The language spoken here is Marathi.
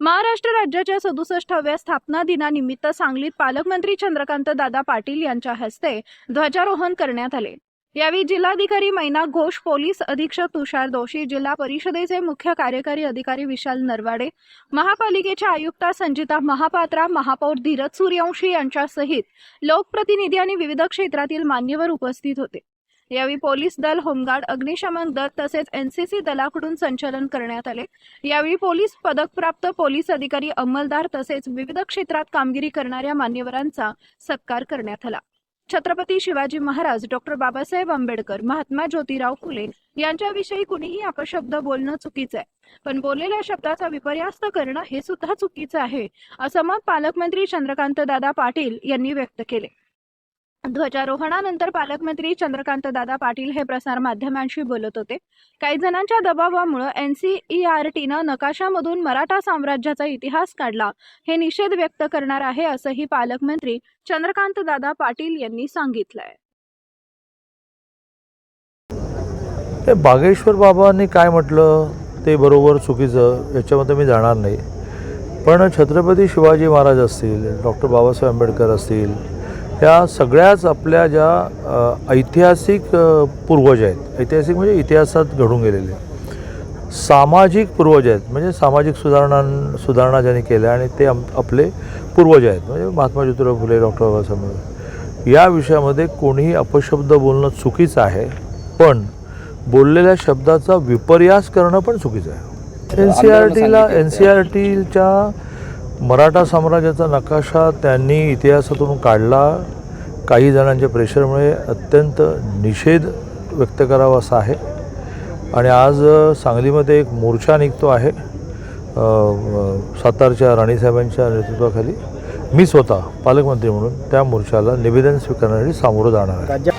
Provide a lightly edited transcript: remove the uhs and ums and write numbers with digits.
महाराष्ट्र राज्याच्या 67व्या स्थापना दिनानिमित्त सांगलीत पालकमंत्री चंद्रकांत दादा पाटील यांच्या हस्ते ध्वजारोहण करण्यात आले। यावेळी जिल्हाधिकारी मैना घोष, पोलीस अधीक्षक तुषार दोशी, जिल्हा परिषदेचे मुख्य कार्यकारी अधिकारी विशाल नरवाडे, महापालिकेच्या आयुक्ता संजिता महापात्रा, महापौर धीरज सूर्यवंशी यांच्यासहित लोकप्रतिनिधी आणि विविध क्षेत्रातील मान्यवर उपस्थित होते। यावेळी पोलीस दल, होमगार्ड, अग्निशमन दल तसेच एनसीसी दलाकडून संचलन करण्यात आले। यावेळी पोलीस पदकप्राप्त पोलीस अधिकारी, अंमलदार तसेच विविध क्षेत्रात कामगिरी करणाऱ्या मान्यवरांचा सत्कार करण्यात आला। छत्रपती शिवाजी महाराज, डॉक्टर बाबासाहेब आंबेडकर, महात्मा ज्योतिराव फुले यांच्याविषयी कुणीही अपशब्द बोलणं चुकीचं आहे, पण बोललेल्या शब्दाचा विपर्यास करणं हे सुद्धा चुकीचं आहे, असं मत पालकमंत्री चंद्रकांत दादा पाटील यांनी व्यक्त केले। ध्वजारोहणानंतर पालकमंत्री चंद्रकांत दादा पाटील हे प्रसार माध्यमांशी बोलत होते। काही जणांच्या दबावामुळे एनसीईआरटीनं नकाशामधून मराठा साम्राज्याचा इतिहास काढला, हे निषेध व्यक्त करणार आहे, असंही पालकमंत्री चंद्रकांत दादा पाटील यांनी सांगितलंय। बागेश्वर बाबांनी काय म्हटलं ते बरोबर चुकीचं याच्यामध्ये मी जाणार नाही, पण छत्रपती शिवाजी महाराज असतील, डॉक्टर बाबासाहेब आंबेडकर असतील, ह्या सगळ्याच आपल्या ज्या ऐतिहासिक पूर्वज आहेत, ऐतिहासिक म्हणजे इतिहासात घडून गेलेले सामाजिक पूर्वज आहेत, म्हणजे सामाजिक सुधारणा ज्यांनी केल्या आणि ते आपले पूर्वज आहेत, म्हणजे महात्मा ज्योतिराव फुले, डॉक्टर बाबासाहेब आंबेडकर। या विषयामध्ये कोणीही अपशब्द बोलणं चुकीचं आहे, पण बोललेल्या शब्दाचा विपर्यास करणं पण चुकीचं आहे। एनसीईआरटीच्या मराठा साम्राज्याचा नकाशा त्यांनी इतिहासातून काढला, काही जणांच्या प्रेशरमुळे अत्यंत निषेध व्यक्त करावा असा आहे। आणि आज सांगलीमध्ये एक मोर्चा निघतो आहे सातारच्या राणीसाहेबांच्या नेतृत्वाखाली। मी स्वतः पालकमंत्री म्हणून त्या मोर्चाला निवेदन स्वीकारण्यासाठी सामोरं जाणार आहे।